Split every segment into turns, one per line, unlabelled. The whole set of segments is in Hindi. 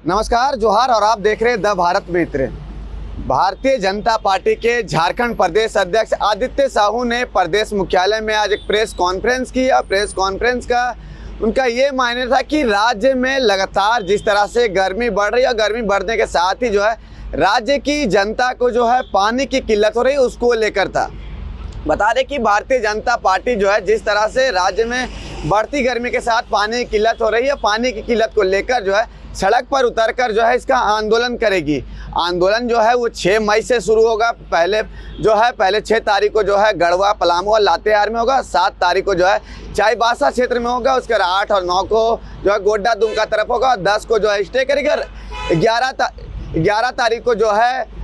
नमस्कार, जोहार और आप देख रहे हैं the Bharat Mitra. Bharatiya Janata party के झारखंड प्रदेश अध्यक्ष आदित्य साहू ने प्रदेश मुख्यालय में आज एक प्रेस कॉन्फ्रेंस की और प्रेस कॉन्फ्रेंस का उनका ये मायने था कि राज्य में लगातार जिस तरह से गर्मी बढ़ रही है, गर्मी बढ़ने के साथ ही जो है राज्य की जनता को जो है पानी की किल्लत हो रही है, उसको लेकर था। बता दें कि भारतीय जनता पार्टी जो है जिस तरह से राज्य में बढ़ती गर्मी के साथ पानी की किल्लत हो रही है, पानी की किल्लत को लेकर जो है सड़क पर उतरकर जो है इसका आंदोलन करेगी। आंदोलन जो है वो 6 मई से शुरू होगा। पहले 6 तारीख को जो है गढ़वा, पलामू और लातेहार में होगा। 7 तारीख को जो है चाईबासा क्षेत्र में होगा। उसके बाद 8 और 9 को जो है गोड्डा दुमका तरफ होगा और 10 को जो है स्टे करेगा। 11 तारीख को जो है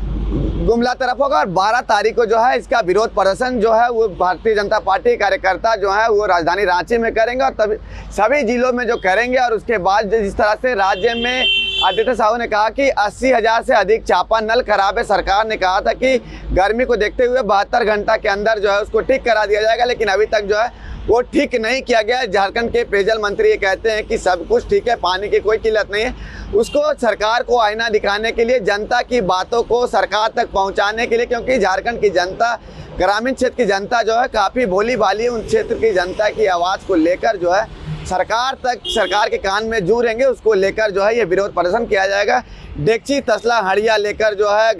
गुमला तरफ होगा और 12 तारीख को जो है इसका विरोध प्रदर्शन जो है वो भारतीय जनता पार्टी कार्यकर्ता जो है वो राजधानी रांची में करेंगे और तभी सभी जिलों में जो करेंगे। और उसके बाद जिस तरह से राज्य में आदित्य साहू ने कहा कि 80,000 से अधिक चापा नल खराब है। सरकार ने कहा था कि गर्मी को देखते हुए 72 घंटा के अंदर जो है उसको ठीक करा दिया जाएगा, लेकिन अभी तक जो है वो ठीक नहीं किया गया है। झारखंड के पेयजल मंत्री ये कहते हैं कि सब कुछ ठीक है, पानी की कोई किल्लत नहीं है। उसको सरकार को आईना दिखाने के लिए, जनता की बातों को सरकार तक पहुंचाने के लिए, क्योंकि झारखंड की जनता, ग्रामीण क्षेत्र की जनता जो है काफ़ी भोली भाली है। उन क्षेत्र की जनता की आवाज़ को लेकर जो है सरकार के कान में जू रहेंगे, उसको लेकर जो है ये विरोध प्रदर्शन किया जाएगा। डेगची, तसला, हड़िया लेकर जो है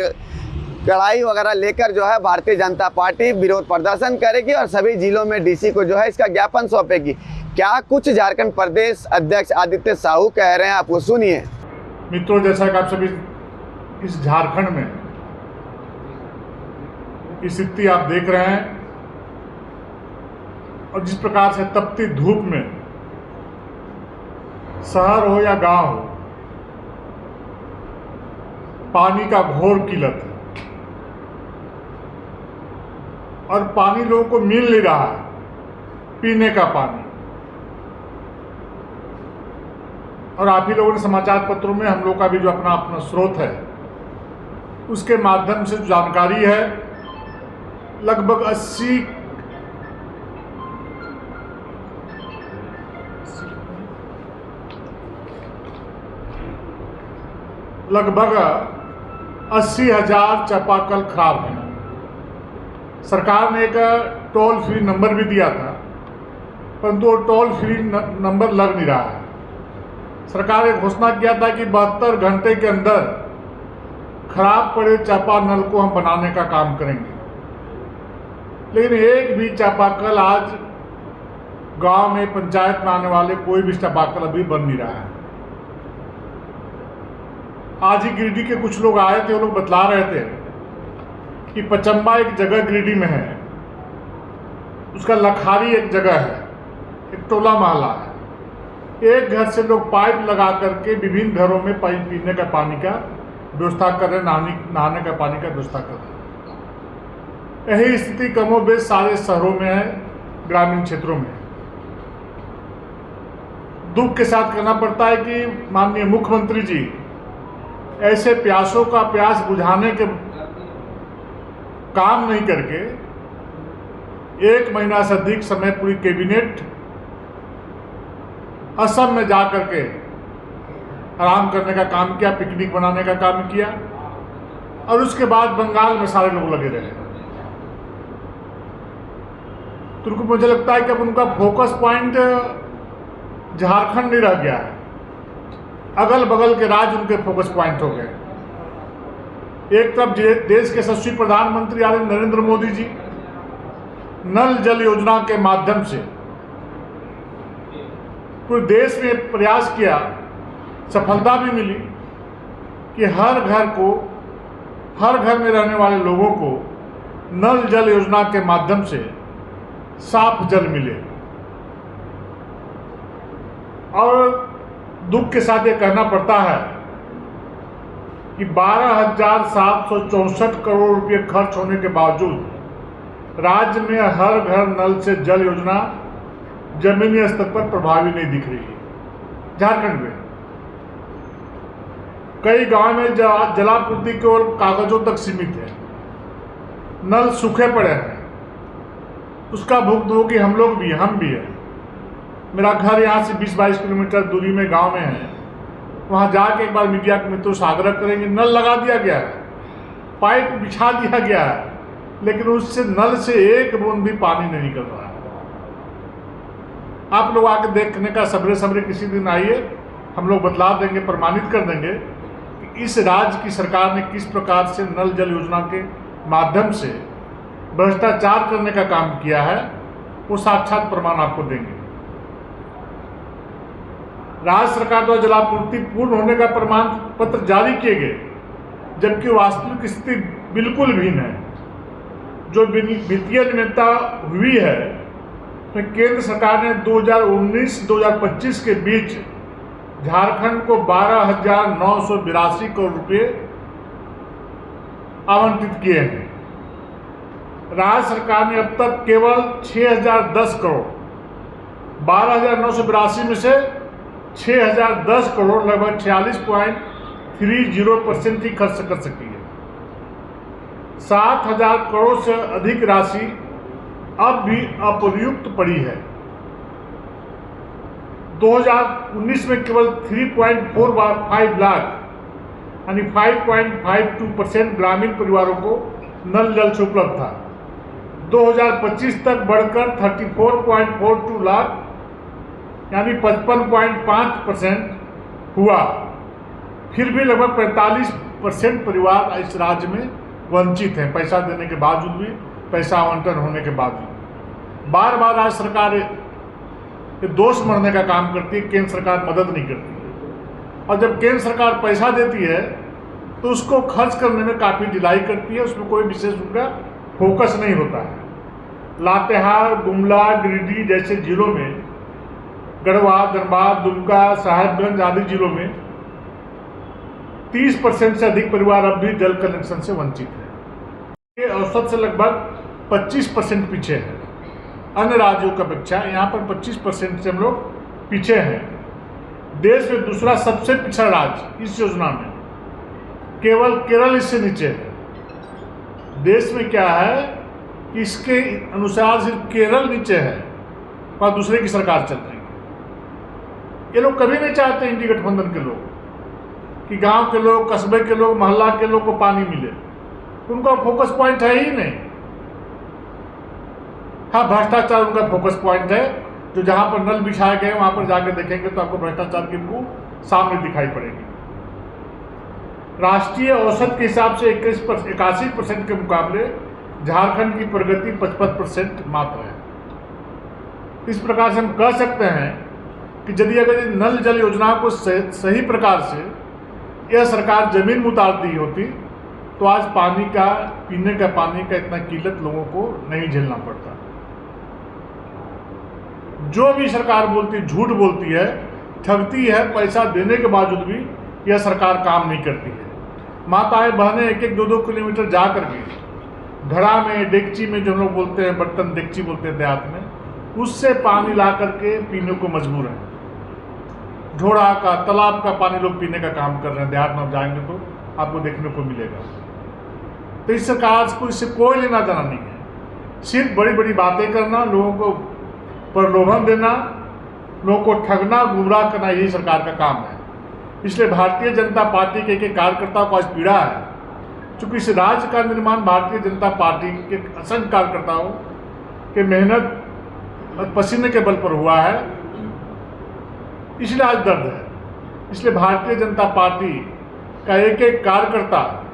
कढ़ाई वगैरह लेकर जो है भारतीय जनता पार्टी विरोध प्रदर्शन करेगी और सभी जिलों में डीसी को जो है इसका ज्ञापन सौंपेगी। क्या कुछ झारखंड प्रदेश अध्यक्ष आदित्य साहू कह रहे हैं, आप वो सुनिए।
मित्रों, जैसा कि आप सभी इस झारखंड में स्थिति आप देख रहे हैं और जिस प्रकार से तपती धूप में शहर हो या गांव हो, पानी का घोर किल्लत है और पानी लोगों को मिल नहीं रहा है, पीने का पानी। और आप ही लोगों ने समाचार पत्रों में हम लोग का भी जो अपना स्रोत है उसके माध्यम से जानकारी है, लगभग 80,000 चापाकल खराब है। सरकार ने एक टोल फ्री नंबर भी दिया था, परंतु वो टोल फ्री नंबर लग नहीं रहा है। सरकार ने घोषणा किया था कि 72 घंटे के अंदर खराब पड़े चापा नल को हम बनाने का काम करेंगे, लेकिन एक भी चापाकल आज गांव में, पंचायत में आने वाले कोई भी चापाकल अभी बन नहीं रहा है। आज ही गिरिडीह के कुछ लोग आए थे, वो लोग बतला रहे थे कि पचम्बा एक जगह गिरिडीह में है, उसका लखारी एक जगह है, एक टोला मोहल्ला है। एक घर से लोग पाइप लगा करके विभिन्न घरों में पीने का पानी का व्यवस्था कर रहे, नहाने का पानी का व्यवस्था कर रहे। यही स्थिति कमोबेश सारे शहरों में है, ग्रामीण क्षेत्रों में। दुख के साथ कहना पड़ता है कि माननीय मुख्यमंत्री जी ऐसे प्यासों का प्यास बुझाने के काम नहीं करके 1 महीना से अधिक समय पूरी कैबिनेट असम में जा करके आराम करने का काम किया, पिकनिक बनाने का काम किया और उसके बाद बंगाल में सारे लोग लगे रहे। तो उनको, मुझे लगता है कि अब उनका फोकस पॉइंट झारखंड नहीं रह गया है, अगल बगल के राज्य उनके फोकस पॉइंट हो गए। एक तरफ देश के यशस्वी प्रधानमंत्री आदरणीय नरेंद्र मोदी जी नल जल योजना के माध्यम से पूरे देश में प्रयास किया, सफलता भी मिली कि हर घर में रहने वाले लोगों को नल जल योजना के माध्यम से साफ जल मिले। और दुख के साथ ये कहना पड़ता है कि 12,764 करोड़ रुपए खर्च होने के बावजूद राज्य में हर घर नल से जल योजना जमीनी स्तर पर प्रभावी नहीं दिख रही है। झारखंड में कई गांव में जलापूर्ति केवल कागजों तक सीमित है, नल सूखे पड़े हैं, उसका भुगतान हम लोग भी, हम भी हैं। मेरा घर यहाँ से 20-22 किलोमीटर दूरी में गांव में है, वहाँ जाके एक बार मीडिया के मित्रों से आग्रह करेंगे। नल लगा दिया गया है, पाइप बिछा दिया गया है, लेकिन उससे नल से एक बूंद भी पानी नहीं निकल रहा है। आप लोग आके देखने का सबरे सबरे किसी दिन आइए, हम लोग बतला देंगे, प्रमाणित कर देंगे कि इस राज्य की सरकार ने किस प्रकार से नल जल योजना के माध्यम से भ्रष्टाचार करने का काम किया है। वो साक्षात प्रमाण आपको देंगे। राज्य सरकार द्वारा जलापूर्ति पूर्ण होने का प्रमाण पत्र जारी किए गए, जबकि वास्तविक स्थिति बिल्कुल भिन्न है। जो वित्तीय अनियमितता हुई है, तो केंद्र सरकार ने 2019-2025 के बीच झारखंड को 12,982 करोड़ रुपए आवंटित किए हैं। राज्य सरकार ने अब तक केवल 6,010 करोड़, 12,982 में से 6,010 करोड़, लगभग 46.30% ही खर्च कर सकी है। 7,000 करोड़ से अधिक राशि अब भी अप्रयुक्त पड़ी है। 2019 में केवल 3.45 लाख यानी 5.52% ग्रामीण परिवारों को नल जल से उपलब्ध था। 2025 तक बढ़कर 34.42 लाख यानी 55.5% हुआ। फिर भी लगभग 45% परिवार इस राज्य में वंचित हैं, पैसा देने के बावजूद भी, पैसा आवंटन होने के बाद भी। बार बार राज्य सरकार ये दोष मरने का काम करती है, केंद्र सरकार मदद नहीं करती है। और जब केंद्र सरकार पैसा देती है तो उसको खर्च करने में काफ़ी ढिलाई करती है, उसमें कोई विशेष उनका फोकस नहीं होता है। लातेहार, गुमला, गिरिडीह जैसे जिलों में, गढ़वा, धनबाद, दुमका, साहेबगंज आदि जिलों में 30% से अधिक परिवार अब भी जल कनेक्शन से वंचित है। ये औसत से लगभग 25% पीछे है। अन्य राज्यों की अपेक्षा यहाँ पर 25% से हम लोग पीछे हैं। देश में दूसरा सबसे पिछड़ा राज्य इस योजना में केवल केरल इससे नीचे है। देश में क्या है कि इसके अनुसार सिर्फ केरल नीचे है और दूसरे की सरकार चल रही है। ये लोग कभी नहीं चाहते, इंडी गठबंधन के लोग, कि गांव के लोग, कस्बे के लोग, मोहल्ला के लोग को पानी मिले। उनका फोकस पॉइंट है ही नहीं। हाँ, भ्रष्टाचार उनका फोकस पॉइंट है, जो जहां पर नल बिछाए गए वहां पर जाकर देखेंगे तो आपको भ्रष्टाचार की बू सामने दिखाई पड़ेगी। राष्ट्रीय औसत के हिसाब से 81% के मुकाबले झारखंड की प्रगति 55% मात्र है। इस प्रकार से हम कह सकते हैं कि यदि अगर नल जल योजना को सही प्रकार से यह सरकार जमीन में उतार दी होती तो आज पानी का, पीने का पानी का इतना किल्लत लोगों को नहीं झेलना पड़ता। जो भी सरकार बोलती है, झूठ बोलती है, ठगती है, पैसा देने के बावजूद भी यह सरकार काम नहीं करती है। माताएं बहनें 1-1, 2-2 किलोमीटर जा करके घड़ा में, डेगची में, जो हम लोग बोलते हैं बर्तन डेगची बोलते हैं देहात में, उससे पानी ला करके पीने को मजबूर हैं। ढोड़ा का, तालाब का पानी लोग पीने का काम कर रहे हैं। देहात में आप जाएंगे तो आपको देखने को मिलेगा। तो इस सरकार को इससे कोई लेना देना नहीं है। सिर्फ बड़ी बड़ी बातें करना, लोगों को प्रलोभन देना, लोगों को ठगना, गुमराह करना, यही सरकार का काम है। इसलिए भारतीय जनता पार्टी के कार्यकर्ताओं को आज पीड़ा है, क्योंकि इस राज्य का निर्माण भारतीय जनता पार्टी के असंख्य कार्यकर्ताओं के मेहनत और पसीने के बल पर हुआ है, इसलिए आज दर्द है। इसलिए भारतीय जनता पार्टी का एक एक कार्यकर्ता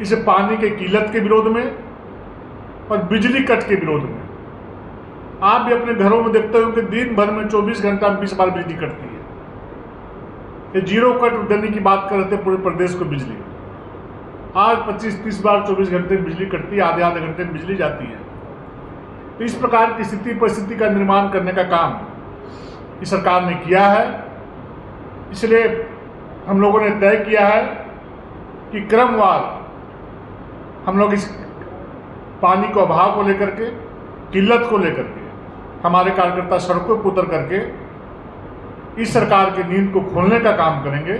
इस पानी के किल्लत के विरोध में और बिजली कट के विरोध में, आप भी अपने घरों में देखते हो कि दिन भर में 24 घंटा में 20 बार बिजली कटती है। ये जीरो कट देने की बात कर रहे थे पूरे प्रदेश को बिजली, आज 25-30 बार 24 घंटे में बिजली कटती है, आधे आधे घंटे में बिजली जाती है। तो इस प्रकार की स्थिति परिस्थिति का निर्माण करने का काम इस सरकार ने किया है। इसलिए हम लोगों ने तय किया है कि क्रमवार हम लोग इस पानी को अभाव को लेकर के, किल्लत को लेकर के हमारे कार्यकर्ता सड़कों पर उतर करके इस सरकार की नींद को खोलने का काम करेंगे।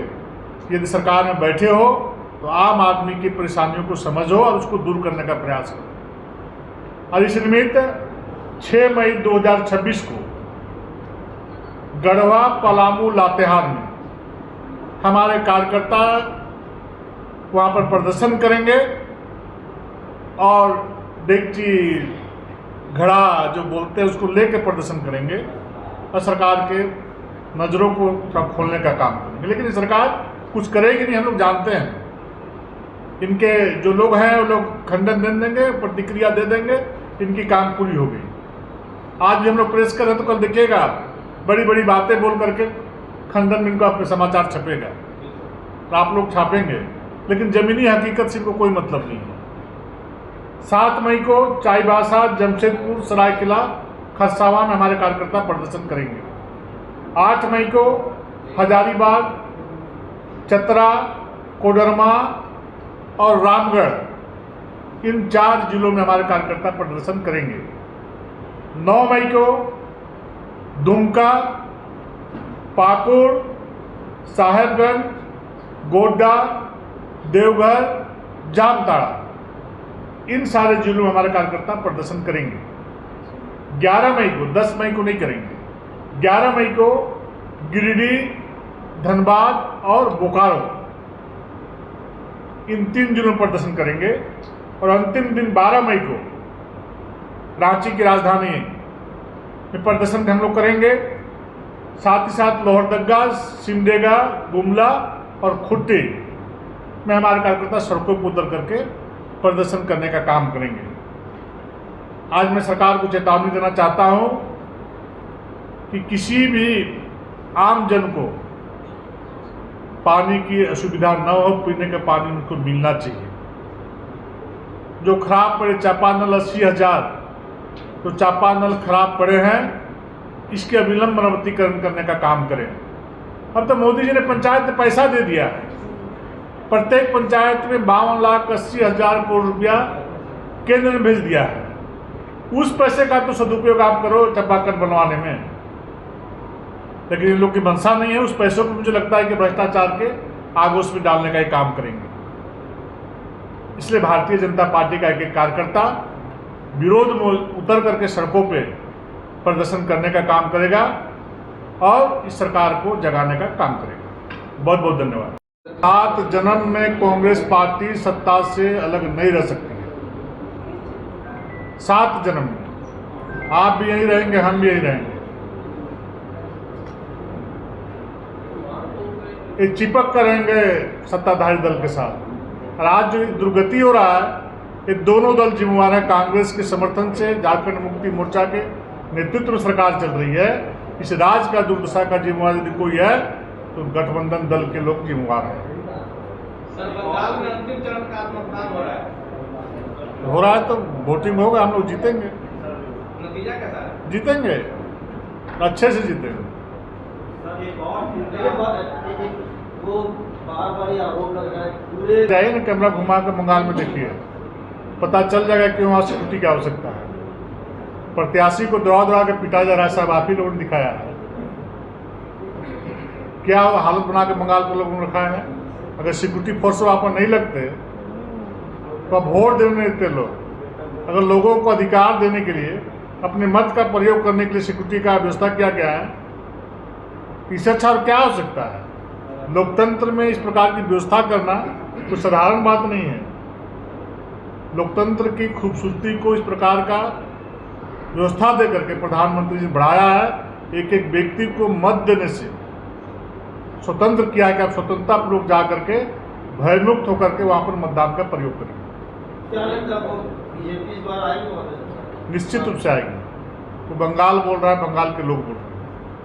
यदि सरकार में बैठे हो तो आम आदमी की परेशानियों को समझो और उसको दूर करने का प्रयास करो। और इस निमित्त 6 मई 2026 को गढ़वा, पलामू, लातेहार में हमारे कार्यकर्ता वहाँ पर प्रदर्शन करेंगे और डेगची घड़ा जो बोलते हैं उसको लेकर प्रदर्शन करेंगे और सरकार के नज़रों को थोड़ा खोलने का काम करेंगे। लेकिन ये सरकार कुछ करेगी नहीं, हम लोग जानते हैं। इनके जो लोग हैं वो लोग खंडन दे देंगे, प्रतिक्रिया दे देंगे, इनकी काम पूरी हो गई। आज भी हम लोग प्रेस कर रहे हैं तो कल देखिएगा बड़ी बड़ी बातें बोल करके खंडन में इनका समाचार छपेगा तो आप लोग छापेंगे, लेकिन ज़मीनी हकीकत से इनको कोई मतलब नहीं है। 7 मई को चाईबासा, जमशेदपुर, सरायकेला, खरसावां में हमारे कार्यकर्ता प्रदर्शन करेंगे। 8 मई को हजारीबाग, चतरा, कोडरमा और रामगढ़, इन 4 जिलों में हमारे कार्यकर्ता प्रदर्शन करेंगे। 9 मई को दुमका, पाकुड़, साहेबगंज, गोड्डा, देवघर, जामताड़ा, इन सारे जिलों में हमारे कार्यकर्ता प्रदर्शन करेंगे। 11 मई को, 10 मई को नहीं करेंगे, 11 मई को गिरिडीह, धनबाद और बोकारो, इन 3 जिलों में प्रदर्शन करेंगे। और अंतिम दिन 12 मई को रांची की राजधानी में प्रदर्शन हम लोग करेंगे। साथ ही साथ लोहरदगा, सिमडेगा, गुमला और खुट्टी में हमारे कार्यकर्ता सड़कों पर उतर करके प्रदर्शन करने का काम करेंगे। आज मैं सरकार को चेतावनी देना चाहता हूं कि किसी भी आम जन को पानी की असुविधा न हो, पीने का पानी उनको मिलना चाहिए। जो खराब पड़े चापानल 80,000 जो चापानल खराब पड़े हैं, इसके अविलंब मरम्मतीकरण करने का काम करें। अब तो मोदी जी ने पंचायत में पैसा दे दिया है, प्रत्येक पंचायत में 52,80,000 करोड़ रुपया केंद्र ने भेज दिया है। उस पैसे का तो सदुपयोग आप करो चापाकल बनवाने में, लेकिन इन लोग की मंशा नहीं है। उस पैसों को मुझे लगता है कि भ्रष्टाचार के आगोश में डालने का ही काम करेंगे। इसलिए भारतीय जनता पार्टी का एक कार्यकर्ता विरोध में उतर करके सड़कों पे प्रदर्शन करने का काम करेगा और इस सरकार को जगाने का काम करेगा। बहुत बहुत धन्यवाद। 7 जन्म में कांग्रेस पार्टी सत्ता से अलग नहीं रह सकती है। 7 जन्म में आप भी यहीं रहेंगे, हम भी यहीं रहेंगे। ये चिपक कर रहेंगे सत्ताधारी दल के साथ। और आज जो दुर्गति हो रहा है, ये दोनों दल जिम्मेवार है। कांग्रेस के समर्थन से झारखंड मुक्ति मोर्चा के नेतृत्व में सरकार चल रही है। इस राज्य का दुर्दशा का जिम्मेवार यदि कोई है तो गठबंधन दल के लोग जिम्मेवार हैं।
सर, बंगाल में अंतिम चरण का मतदान हो रहा है
तो वोटिंग होगा, हम लोग जीतेंगे।
नतीजा कैसा है?
जीतेंगे, अच्छे से जीतेंगे।
सर, एक और वो बार-बार ये आरोप लग रहा है पूरे
जाइए ना, कैमरा घुमा कर बंगाल में देखिए, पता चल जाएगा कि वहाँ सिक्योरिटी की आवश्यकता है। प्रत्याशी को दौड़ा के पिटा जा रहा है, साहब आप ही लोगों ने दिखाया है। क्या हालत बना के बंगाल के लोगों ने रखा है। अगर सिक्योरिटी फोर्स वहाँ पर नहीं लगते तो अब वोट देने देते लोग। अगर लोगों को अधिकार देने के लिए, अपने मत का प्रयोग करने के लिए सिक्योरिटी का व्यवस्था किया गया है, इससे अच्छा और क्या हो सकता है। लोकतंत्र में इस प्रकार की व्यवस्था करना कोई साधारण बात नहीं है। लोकतंत्र की खूबसूरती को इस प्रकार का व्यवस्था दे करके प्रधानमंत्री जी बढ़ाया है। एक एक व्यक्ति को मत देने से स्वतंत्र किया है कि आप स्वतंत्रता पूर्वक जा करके भयमुक्त होकर के वहाँ पर मतदान का प्रयोग करें।
क्या लगता है बीजेपी इस बार आएगी?
निश्चित रूप से आएगी। तो बंगाल बोल रहा है, बंगाल के लोग बोल रहे हैं।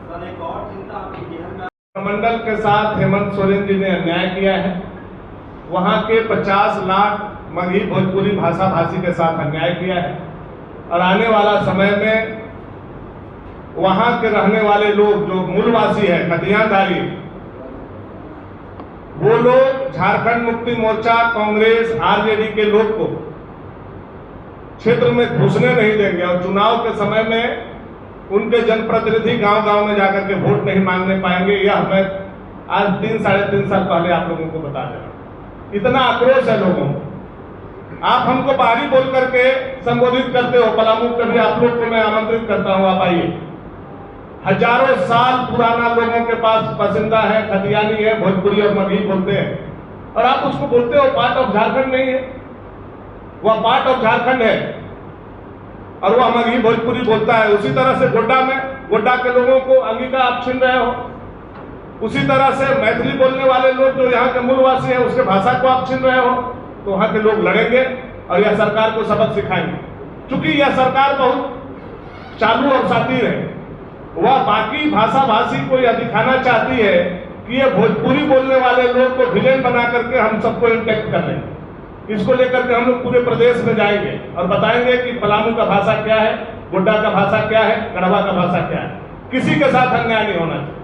सर, एक और चिंता आपकी बिहार में
मंडल के साथ हेमंत सोरेन जी ने अन्याय किया है। वहाँ के 50 लाख मगही भोजपुरी भाषा भाषी के साथ अन्याय किया है और आने वाला समय में वहाँ के रहने वाले लोग जो मूलवासी है, खतियानधारी, वो लोग झारखंड मुक्ति मोर्चा, कांग्रेस, आरजेडी के लोग को क्षेत्र में घुसने नहीं देंगे और चुनाव के समय में उनके जनप्रतिनिधि गांव-गांव में जाकर के वोट नहीं मांगने पाएंगे। यह मैं आज 3-3.5 साल पहले आप लोगों को बता दे रहा हूं। इतना आक्रोश है लोगों को। आप हमको बाहरी बोल करके संबोधित करते हो। पलामू कभी आप लोग को मैं आमंत्रित करता हूं, आप आइए। हजारों साल पुराना लोगों के पास पसंदा है, खतियानी है, भोजपुरी और मगही बोलते हैं, और आप उसको बोलते हो पार्ट ऑफ झारखंड नहीं है। वह पार्ट ऑफ झारखंड है और वह मगही भोजपुरी बोलता है। उसी तरह से गोड्डा के लोगों को अंगिका आप छीन रहे हो। उसी तरह से मैथिली बोलने वाले लोग जो यहाँ के मूलवासी हैं उसके भाषा को आप छीन रहे हो, तो वहां के लोग लड़ेंगे और यह सरकार को सबक सिखाएंगे। क्योंकि यह सरकार बहुत चालू और शातिर है, वह बाकी भाषा भाषी को यह दिखाना चाहती है कि ये भोजपुरी बोलने वाले लोग को विलेन बना करके हम सबको इंटेक्ट कर लेंगे। इसको लेकर के हम लोग पूरे प्रदेश में जाएंगे और बताएंगे कि पलामू का भाषा क्या है, गोड्डा का भाषा क्या है, गढ़वा का भाषा क्या है। किसी के साथ अन्याय नहीं होना चाहिए।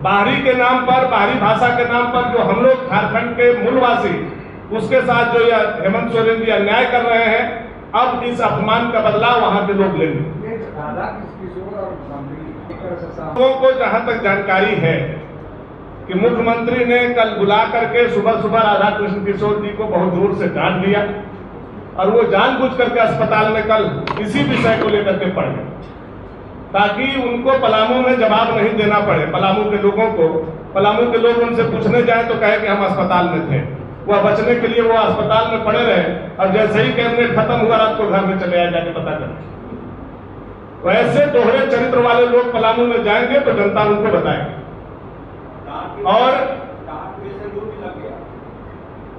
बाहरी के नाम पर, बाहरी भाषा के नाम पर जो हम लोग झारखंड के मूलवासी उसके साथ जो यह हेमंत सोरेन जी अन्याय कर रहे हैं, अब इस अपमान का बदलाव वहां के लोग लेंगे। लोगों को जहां तक जानकारी है कि मुख्यमंत्री ने कल बुला करके सुबह सुबह राधा कृष्ण किशोर जी को बहुत जोर से डांट दिया और वो जानबूझ करके अस्पताल में कल इसी विषय को लेकर के पड़ गए, ताकि उनको पलामू में जवाब नहीं देना पड़े। पलामू के लोगों को, पलामू के लोग उनसे पूछने जाए तो कहे कि हम अस्पताल में थे। वह बचने के लिए वो अस्पताल में पड़े रहे और जैसे ही कैबिनेट खत्म हुआ रात को घर में चले आए जाके पता करें। वैसे दोहरे चरित्र वाले लोग पलामू में जाएंगे तो जनता उनको बताएगी।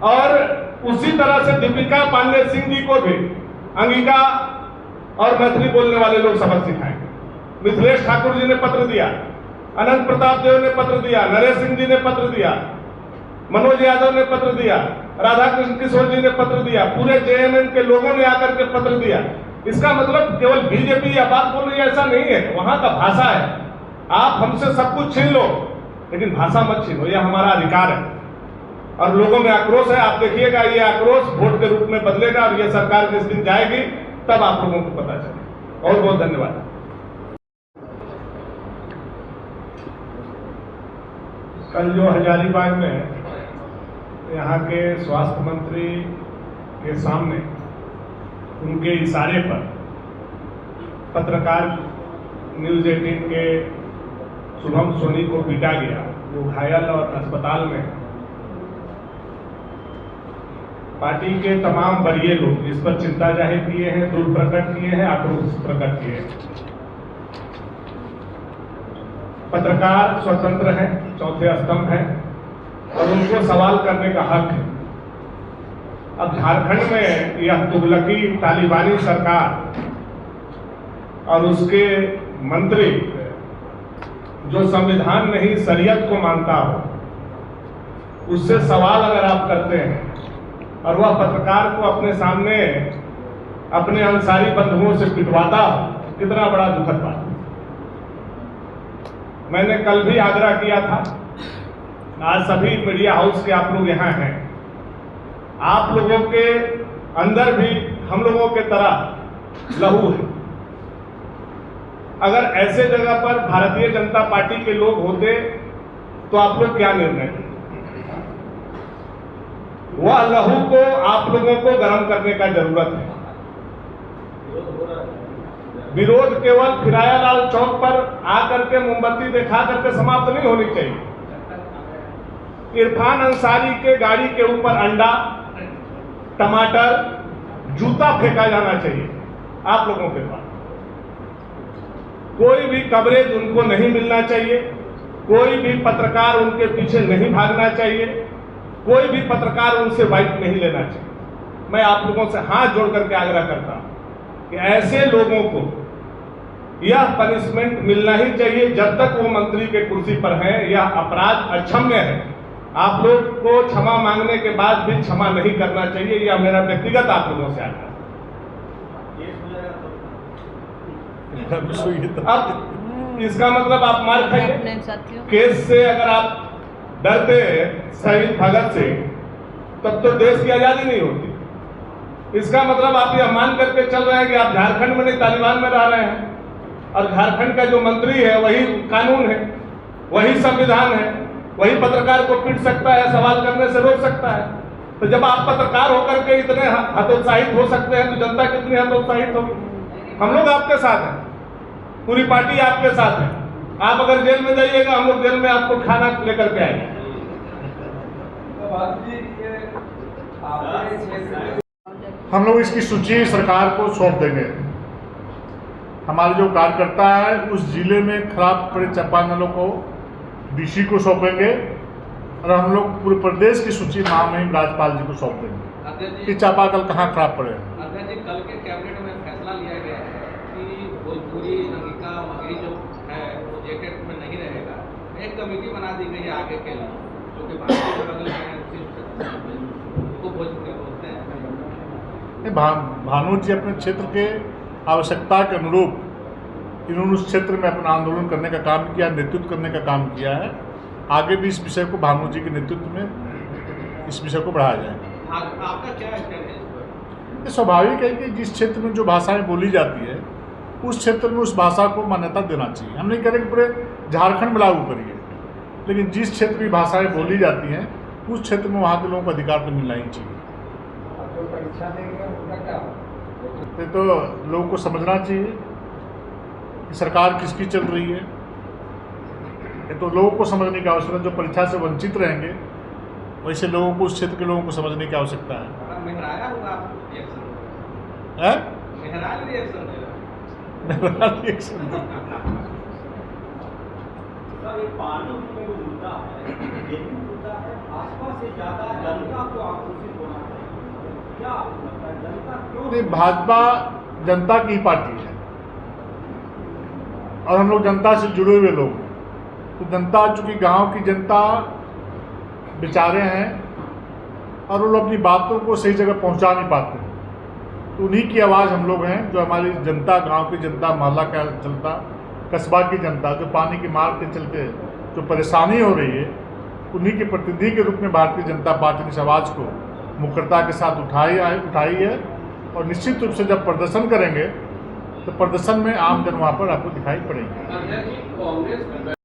और उसी तरह से दीपिका पांडे सिंह जी को भी अंगिका और मैथिली बोलने वाले लोग सबक सिखाएंगे। मिथिलेश ठाकुर जी ने पत्र दिया, अनंत प्रताप देव ने पत्र दिया, नरेश सिंह जी ने पत्र दिया, मनोज यादव ने पत्र दिया, राधा कृष्ण किशोर जी ने पत्र दिया, पूरे जेएमएम के लोगों ने आकर के पत्र दिया। इसका मतलब केवल बीजेपी या बात बोल रही है ऐसा नहीं है, वहां का भाषा है। आप हमसे सब कुछ छीन लो लेकिन भाषा मत छीनो, यह हमारा अधिकार है। और लोगों में आक्रोश है, आप देखिएगा ये आक्रोश वोट के रूप में बदलेगा और यह सरकार जिस दिन जाएगी तब आप लोगों को पता चलेगा। बहुत बहुत धन्यवाद। कल जो हजारीबाग में यहाँ के स्वास्थ्य मंत्री के सामने उनके इशारे पर पत्रकार न्यूज 18 के शुभम सोनी को पीटा गया, वो घायल और अस्पताल में। पार्टी के तमाम वरीय लोग इस पर चिंता जाहिर किए हैं, दुख प्रकट किए हैं, आक्रोश प्रकट किए हैं। पत्रकार स्वतंत्र हैं, चौथे स्तंभ हैं और उनको सवाल करने का हक है। अब झारखंड में यह तुगलकी तालिबानी सरकार और उसके मंत्री जो संविधान नहीं शरीयत को मानता हो, उससे सवाल अगर आप करते हैं और वह पत्रकार को अपने सामने अपने अंसारी बंधुओं से पिटवाता हो, कितना बड़ा दुखद बात। मैंने कल भी आग्रह किया था, आज सभी मीडिया हाउस के आप लोग यहाँ हैं, आप लोगों के अंदर भी हम लोगों के तरह लहू है। अगर ऐसे जगह पर भारतीय जनता पार्टी के लोग होते तो आप लोग क्या निर्णय लेते? वह लहू को आप लोगों को गर्म करने का जरूरत है। विरोध केवल फिरायालाल चौक पर आकर के मोमबत्ती दिखा करके समाप्त नहीं होनी चाहिए। इरफान अंसारी के गाड़ी के ऊपर अंडा, टमाटर, जूता फेंका जाना चाहिए आप लोगों के पास। कोई भी कवरेज उनको नहीं मिलना चाहिए, कोई भी पत्रकार उनके पीछे नहीं भागना चाहिए, कोई भी पत्रकार उनसे बाइट नहीं लेना चाहिए। मैं आप लोगों से हाथ जोड़ करके आग्रह करता हूं कि ऐसे लोगों को यह पनिशमेंट मिलना ही चाहिए जब तक वो मंत्री के कुर्सी पर हैं। यह अपराध अक्षम्य है। आप लोग को क्षमा मांगने के बाद भी क्षमा नहीं करना चाहिए। यह मेरा व्यक्तिगत आप लोगों से आग्रह। अब इसका मतलब आप मार खाइए। केस से अगर आप डरते हैं शहीद भगत सिंह, तब तो देश की आजादी नहीं होती। इसका मतलब आप यह मान करके चल रहे हैं कि आप झारखंड में नहीं तालिबान में रह रहे हैं और झारखंड का जो मंत्री है वही कानून है, वही संविधान है, वही पत्रकार को पीट सकता है, सवाल करने से रोक सकता है। तो जब आप पत्रकार होकर के इतने हतोत्साहित हो सकते हैं तो जनता कितनी हतोत्साहित होगी। हम लोग आपके साथ हैं, पूरी पार्टी आपके साथ है। आप अगर जेल में जाइएगा, हम लोग जेल में आपको खाना लेकर के आएंगे।
हम लोग इसकी सूची सरकार को सौंप देंगे। हमारे जो कार्यकर्ता है उस जिले में खराब पड़े चापानलों को डीसी को सौंपेंगे और हम लोग पूरे प्रदेश की सूची महामहिम राज्यपाल जी को सौंप देंगे कि चापाकल कहाँ खराब पड़े।
अध्यक्ष जी, कल के कैबिनेट में फैसला लिया गया है कि भोजपुरी नंगिका मगही जो है वो जैकेट में नहीं रहेगा। एक कमेटी बना दी गई है आगे के लिए, जो कि भारतीय के बगल में वो भोजपुरी बोलते हैं।
भानु जी अपने क्षेत्र के आवश्यकता के अनुरूप इन्होंने उस क्षेत्र में अपना आंदोलन करने का काम किया, नेतृत्व करने का काम किया है। आगे भी इस विषय को भानु जी के नेतृत्व में इस विषय को बढ़ाया जाएगा।
आपका क्या स्टैंड है इस पर?
ये स्वाभाविक है कि जिस क्षेत्र में जो भाषाएं बोली जाती है उस क्षेत्र में उस भाषा को मान्यता देना चाहिए। हम नहीं कह रहे कि पूरे झारखंड में लागू करिए, लेकिन जिस क्षेत्र की भाषाएं बोली जाती हैं उस क्षेत्र में वहाँ के लोगों को अधिकार तो मिलना ही चाहिए। तो लोगों को समझना चाहिए कि सरकार किसकी चल रही है। ये तो लोगों को समझने की आवश्यकता है। जो परीक्षा से वंचित रहेंगे वैसे लोगों को, उस क्षेत्र के लोगों को समझने की आवश्यकता है।
मेहराया हुआ रिएक्शन दे रहा है।
सर, ये पानी में जो मुद्दा है, यही मुद्दा है। भाजपा से ज्यादा जनता को आक्रोशित होना चाहिए। क्या आपको लगता है, जनता क्यों?
नहीं, भाजपा जनता की पार्टी है और हम लोग जनता से जुड़े हुए लोग हैं। तो जनता, चूँकि गांव की जनता बेचारे हैं और वो लोग अपनी बातों को सही जगह पहुंचा नहीं पाते हैं, तो उन्हीं की आवाज़ हम लोग हैं। जो हमारी जनता, गांव की जनता, मोहल्ला का जनता, कस्बा की जनता, जो पानी की मार के चलते जो परेशानी हो रही है, उन्हीं के प्रतिनिधि के रूप में भारतीय जनता पार्टी ने इस आवाज़ को मुखरता के साथ उठाई है। और निश्चित रूप से जब प्रदर्शन करेंगे तो प्रदर्शन में आम जन वहाँ पर आपको दिखाई पड़ेंगे।
कांग्रेस